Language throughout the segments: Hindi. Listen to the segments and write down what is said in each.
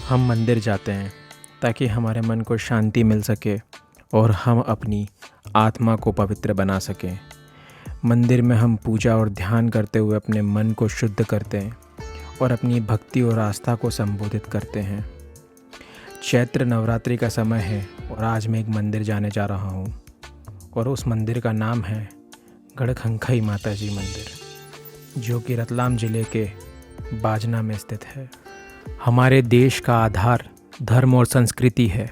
हम मंदिर जाते हैं ताकि हमारे मन को शांति मिल सके और हम अपनी आत्मा को पवित्र बना सकें। मंदिर में हम पूजा और ध्यान करते हुए अपने मन को शुद्ध करते हैं और अपनी भक्ति और आस्था को संबोधित करते हैं। चैत्र नवरात्रि का समय है और आज मैं एक मंदिर जाने जा रहा हूँ और उस मंदिर का नाम है गढ़खंखई माता जी मंदिर, जो कि रतलाम ज़िले के बाजना में स्थित है। हमारे देश का आधार धर्म और संस्कृति है।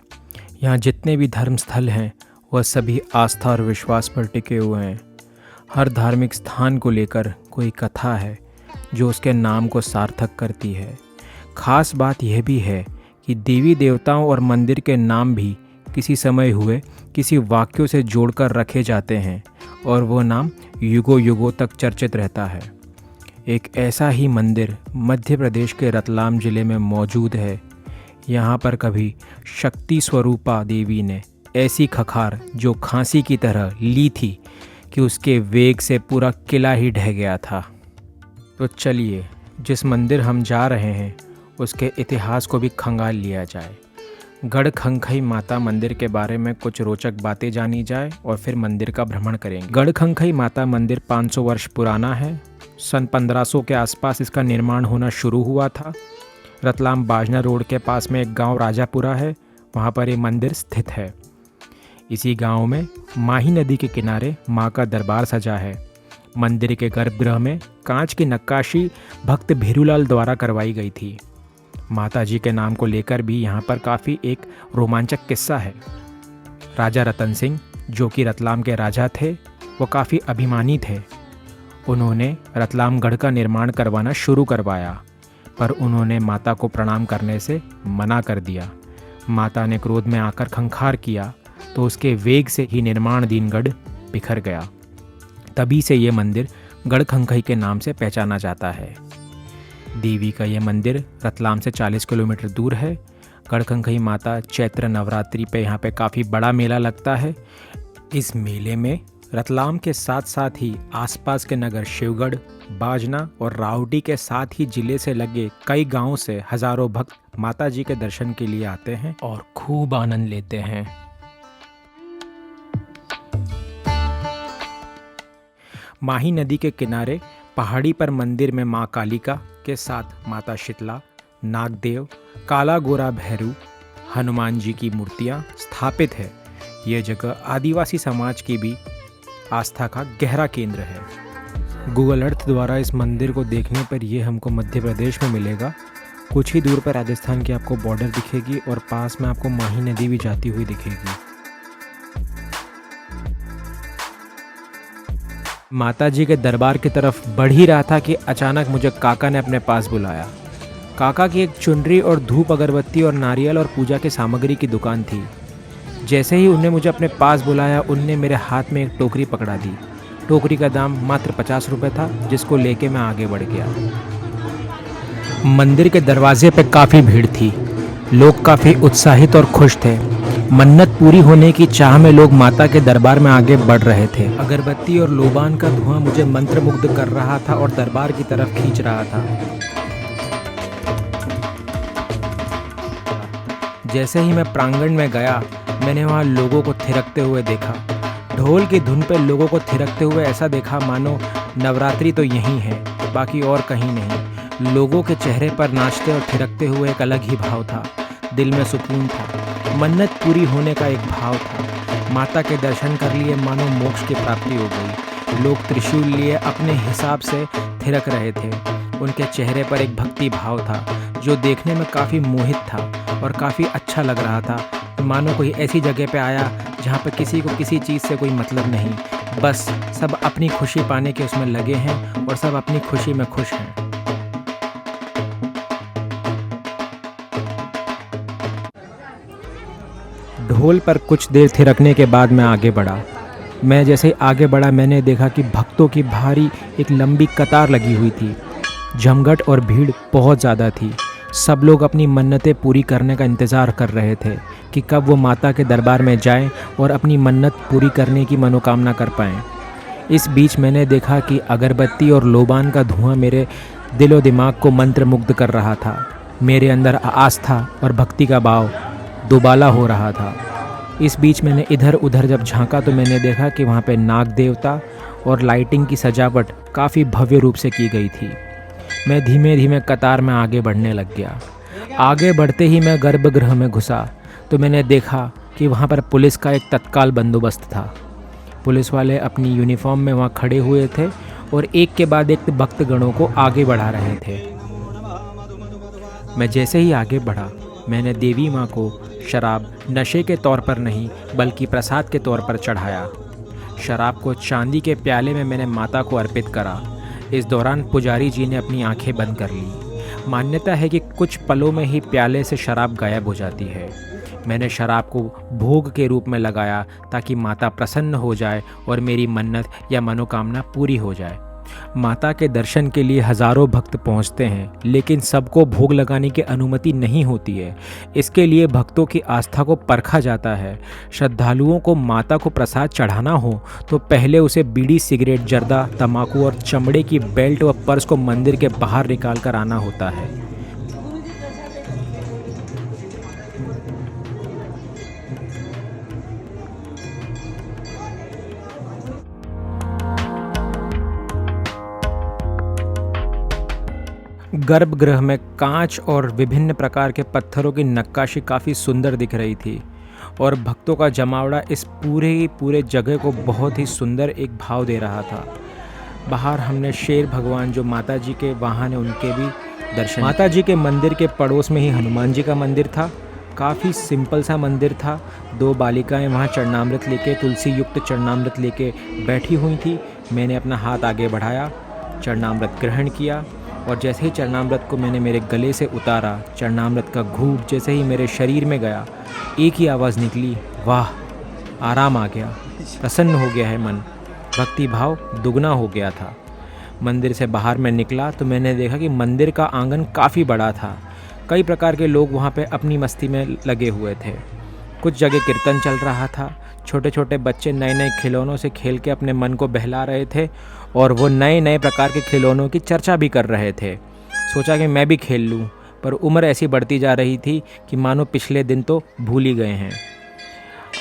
यहाँ जितने भी धर्म स्थल हैं वह सभी आस्था और विश्वास पर टिके हुए हैं। हर धार्मिक स्थान को लेकर कोई कथा है जो उसके नाम को सार्थक करती है। खास बात यह भी है कि देवी देवताओं और मंदिर के नाम भी किसी समय हुए किसी वाक्यों से जोड़कर रखे जाते हैं और वो नाम युगों युगों तक चर्चित रहता है। एक ऐसा ही मंदिर मध्य प्रदेश के रतलाम ज़िले में मौजूद है। यहाँ पर कभी शक्ति स्वरूपा देवी ने ऐसी खखार जो खांसी की तरह ली थी कि उसके वेग से पूरा किला ही ढह गया था। तो चलिए जिस मंदिर हम जा रहे हैं उसके इतिहास को भी खंगाल लिया जाए। गढ़खंखई माता मंदिर के बारे में कुछ रोचक बातें जानी जाए और फिर मंदिर का भ्रमण करेंगे। गढ़खंखई माता मंदिर 500 वर्ष पुराना है। सन 1500 के आसपास इसका निर्माण होना शुरू हुआ था। रतलाम बाजना रोड के पास में एक गांव राजापुरा है, वहां पर ये मंदिर स्थित है। इसी गांव में माही नदी के किनारे मां का दरबार सजा है। मंदिर के गर्भगृह में कांच की नक्काशी भक्त भीरूलाल द्वारा करवाई गई थी। माता जी के नाम को लेकर भी यहाँ पर काफ़ी एक रोमांचक किस्सा है। राजा रतन सिंह, जो कि रतलाम के राजा थे, वो काफ़ी अभिमानी थे। उन्होंने रतलाम गढ़ का निर्माण करवाना शुरू करवाया, पर उन्होंने माता को प्रणाम करने से मना कर दिया। माता ने क्रोध में आकर खंखार किया तो उसके वेग से ही निर्माणाधीन गढ़ बिखर गया। तभी से ये मंदिर गढ़खंखई के नाम से पहचाना जाता है। देवी का यह मंदिर रतलाम से 40 किलोमीटर दूर है। गढ़खंखई माता चैत्र नवरात्रि पे यहाँ पे काफ़ी बड़ा मेला लगता है। इस मेले में रतलाम के साथ साथ ही आसपास के नगर शिवगढ़, बाजना और रावटी के साथ ही जिले से लगे कई गांवों से हजारों भक्त माता जी के दर्शन के लिए आते हैं और खूब आनंद लेते हैं। माही नदी के किनारे पहाड़ी पर मंदिर में मां कालिका के साथ माता शीतला, नागदेव, काला गोरा भैरू, हनुमान जी की मूर्तियां स्थापित है। यह जगह आदिवासी समाज की भी आस्था का गहरा केंद्र है। गूगल अर्थ द्वारा इस मंदिर को देखने पर यह हमको मध्य प्रदेश में मिलेगा। कुछ ही दूर पर राजस्थान की आपको बॉर्डर दिखेगी और पास में आपको माही नदी भी जाती हुई दिखेगी। माता जी के दरबार की तरफ बढ़ ही रहा था कि अचानक मुझे काका ने अपने पास बुलाया। काका की एक चुनरी और धूप अगरबत्ती और नारियल और पूजा की सामग्री की दुकान थी। जैसे ही उन्हें मुझे अपने पास बुलाया, उनने मेरे हाथ में एक टोकरी पकड़ा दी। टोकरी का दाम मात्र 50 रुपये था, जिसको लेके मैं आगे बढ़ गया। मंदिर के दरवाजे पे काफ़ी भीड़ थी। लोग काफ़ी उत्साहित और खुश थे। मन्नत पूरी होने की चाह में लोग माता के दरबार में आगे बढ़ रहे थे। अगरबत्ती और लोबान का धुआं मुझे मंत्रमुग्ध कर रहा था और दरबार की तरफ खींच रहा था। जैसे ही मैं प्रांगण में गया, मैंने वहाँ लोगों को थिरकते हुए देखा। ढोल की धुन पे लोगों को थिरकते हुए ऐसा देखा मानो नवरात्रि तो यहीं है, बाकी और कहीं नहीं। लोगों के चेहरे पर नाचते और थिरकते हुए एक अलग ही भाव था। दिल में सुकून था। मन्नत पूरी होने का एक भाव था। माता के दर्शन कर लिए मानो मोक्ष की प्राप्ति हो गई। लोग त्रिशूल लिए अपने हिसाब से थिरक रहे थे। उनके चेहरे पर एक भक्ति भाव था जो देखने में काफ़ी मोहित था और काफ़ी अच्छा लग रहा था। मानो कोई ऐसी जगह पे आया जहाँ पे किसी को किसी चीज़ से कोई मतलब नहीं, बस सब अपनी खुशी पाने के उसमें लगे हैं और सब अपनी खुशी में खुश हैं। ढोल पर कुछ देर थिरकने के बाद मैं आगे बढ़ा। मैं जैसे आगे बढ़ा, मैंने देखा कि भक्तों की भारी एक लंबी कतार लगी हुई थी। जमघट और भीड़ बहुत ज़्यादा थी। सब लोग अपनी मन्नतें पूरी करने का इंतज़ार कर रहे थे कि कब वो माता के दरबार में जाएं और अपनी मन्नत पूरी करने की मनोकामना कर पाएं। इस बीच मैंने देखा कि अगरबत्ती और लोबान का धुआं मेरे दिलो दिमाग को मंत्रमुग्ध कर रहा था। मेरे अंदर आस्था और भक्ति का भाव दुबाला हो रहा था। इस बीच मैंने इधर उधर जब झांका तो मैंने देखा कि वहाँ पे नाग देवता और लाइटिंग की सजावट काफ़ी भव्य रूप से की गई थी। मैं धीमे धीमे कतार में आगे बढ़ने लग गया। आगे बढ़ते ही मैं गर्भगृह में घुसा तो मैंने देखा कि वहाँ पर पुलिस का एक तत्काल बंदोबस्त था। पुलिस वाले अपनी यूनिफॉर्म में वहाँ खड़े हुए थे और एक के बाद एक भक्तगणों को आगे बढ़ा रहे थे। मैं जैसे ही आगे बढ़ा मैंने देवी माँ को शराब नशे के तौर पर नहीं बल्कि प्रसाद के तौर पर चढ़ाया। शराब को चांदी के प्याले में मैंने माता को अर्पित करा। इस दौरान पुजारी जी ने अपनी आंखें बंद कर ली। मान्यता है कि कुछ पलों में ही प्याले से शराब गायब हो जाती है। मैंने शराब को भोग के रूप में लगाया ताकि माता प्रसन्न हो जाए और मेरी मन्नत या मनोकामना पूरी हो जाए। माता के दर्शन के लिए हज़ारों भक्त पहुंचते हैं, लेकिन सबको भोग लगाने की अनुमति नहीं होती है। इसके लिए भक्तों की आस्था को परखा जाता है। श्रद्धालुओं को माता को प्रसाद चढ़ाना हो तो पहले उसे बीड़ी, सिगरेट, जर्दा, तंबाकू और चमड़े की बेल्ट व पर्स को मंदिर के बाहर निकाल कर आना होता है। गर्भगृह में कांच और विभिन्न प्रकार के पत्थरों की नक्काशी काफ़ी सुंदर दिख रही थी और भक्तों का जमावड़ा इस पूरे जगह को बहुत ही सुंदर एक भाव दे रहा था। बाहर हमने शेर भगवान जो माता जी के वाहन हैं उनके भी दर्शन। माता जी के मंदिर के पड़ोस में ही हनुमान जी का मंदिर था। काफ़ी सिंपल सा मंदिर था। 2 बालिकाएं वहाँ चरणामृत लेके, तुलसी युक्त चरणामृत लेके बैठी हुई थी। मैंने अपना हाथ आगे बढ़ाया, चरणामृत ग्रहण किया और जैसे ही चरणामृत को मैंने मेरे गले से उतारा, चरणामृत का घूंट जैसे ही मेरे शरीर में गया, एक ही आवाज़ निकली, वाह! आराम आ गया, प्रसन्न हो गया है मन। भक्ति भाव दुगना हो गया था। मंदिर से बाहर मैं निकला तो मैंने देखा कि मंदिर का आंगन काफ़ी बड़ा था। कई प्रकार के लोग वहाँ पे अपनी मस्ती में लगे हुए थे। कुछ जगह कीर्तन चल रहा था। छोटे छोटे बच्चे नए नए खिलौनों से खेल के अपने मन को बहला रहे थे और वो नए नए प्रकार के खिलौनों की चर्चा भी कर रहे थे। सोचा कि मैं भी खेल लूँ, पर उम्र ऐसी बढ़ती जा रही थी कि मानो पिछले दिन तो भूल ही गए हैं।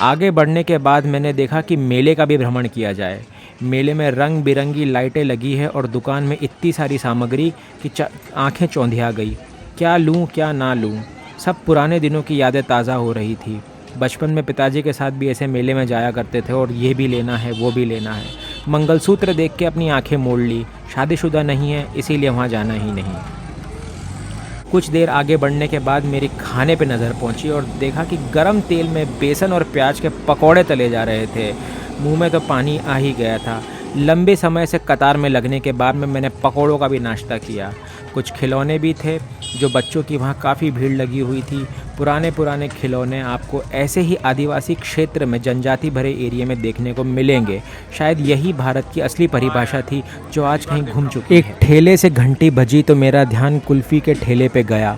आगे बढ़ने के बाद मैंने देखा कि मेले का भी भ्रमण किया जाए। मेले में रंग बिरंगी लाइटें लगी है और दुकान में इतनी सारी सामग्री कि आंखें चौंधिया गई। क्या लूँ क्या ना लूँ, सब पुराने दिनों की यादें ताज़ा हो रही थी। बचपन में पिताजी के साथ भी ऐसे मेले में जाया करते थे और ये भी लेना है वो भी लेना है। मंगलसूत्र देख के अपनी आंखें मोड़ ली। शादीशुदा नहीं है इसीलिए वहाँ जाना ही नहीं। कुछ देर आगे बढ़ने के बाद मेरी खाने पे नज़र पहुँची और देखा कि गरम तेल में बेसन और प्याज के पकौड़े तले जा रहे थे। मुंह में तो पानी आ ही गया था। लंबे समय से कतार में लगने के बाद में मैंने पकौड़ों का भी नाश्ता किया। कुछ खिलौने भी थे जो बच्चों की वहाँ काफ़ी भीड़ लगी हुई थी। पुराने खिलौने आपको ऐसे ही आदिवासी क्षेत्र में जनजाति भरे एरिया में देखने को मिलेंगे। शायद यही भारत की असली परिभाषा थी जो आज कहीं घूम चुकी है। एक ठेले से घंटी बजी तो मेरा ध्यान कुल्फ़ी के ठेले पे गया।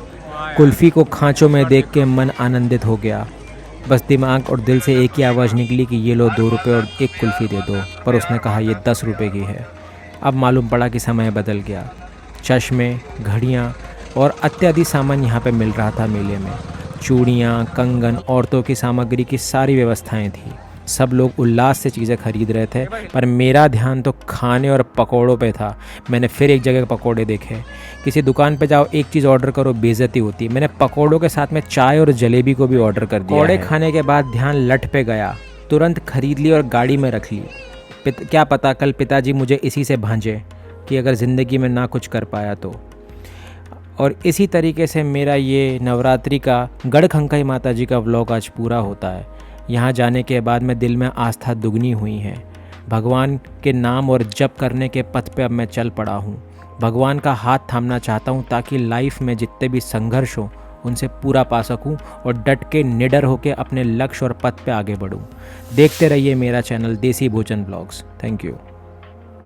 कुल्फ़ी को खांचों में देख के मन आनंदित हो गया। बस दिमाग और दिल से एक ही आवाज़ निकली कि ये लो 2 रुपये और एक कुल्फ़ी दे दो, पर उसने कहा ये 10 रुपये की है। अब मालूम पड़ा कि समय बदल गया। चश्मे, घड़ियाँ और इत्यादि सामान यहाँ पे मिल रहा था मेले में। चूड़ियाँ, कंगन, औरतों की सामग्री की सारी व्यवस्थाएं थी। सब लोग उल्लास से चीज़ें खरीद रहे थे, पर मेरा ध्यान तो खाने और पकौड़ों पे था। मैंने फिर एक जगह पकौड़े देखे। किसी दुकान पे जाओ, एक चीज़ ऑर्डर करो, बेइज्जती होती। मैंने पकौड़ों के साथ में चाय और जलेबी को भी ऑर्डर कर दिया। पकौड़े खाने के बाद ध्यान लट पे गया। तुरंत खरीद ली और गाड़ी में रख ली। क्या पता कल पिताजी मुझे इसी से भांजे कि अगर ज़िंदगी में ना कुछ कर पाया तो। और इसी तरीके से मेरा ये नवरात्रि का गढ़खंकाई माता जी का व्लॉग आज पूरा होता है। यहाँ जाने के बाद में दिल में आस्था दुगनी हुई है। भगवान के नाम और जप करने के पथ पे अब मैं चल पड़ा हूँ। भगवान का हाथ थामना चाहता हूँ ताकि लाइफ में जितने भी संघर्ष हो उनसे पूरा पा सकूँ और डट के निडर होकर अपने लक्ष्य और पथ पे आगे बढ़ूँ। देखते रहिए मेरा चैनल देसी भोजन ब्लॉग्स। Thank you.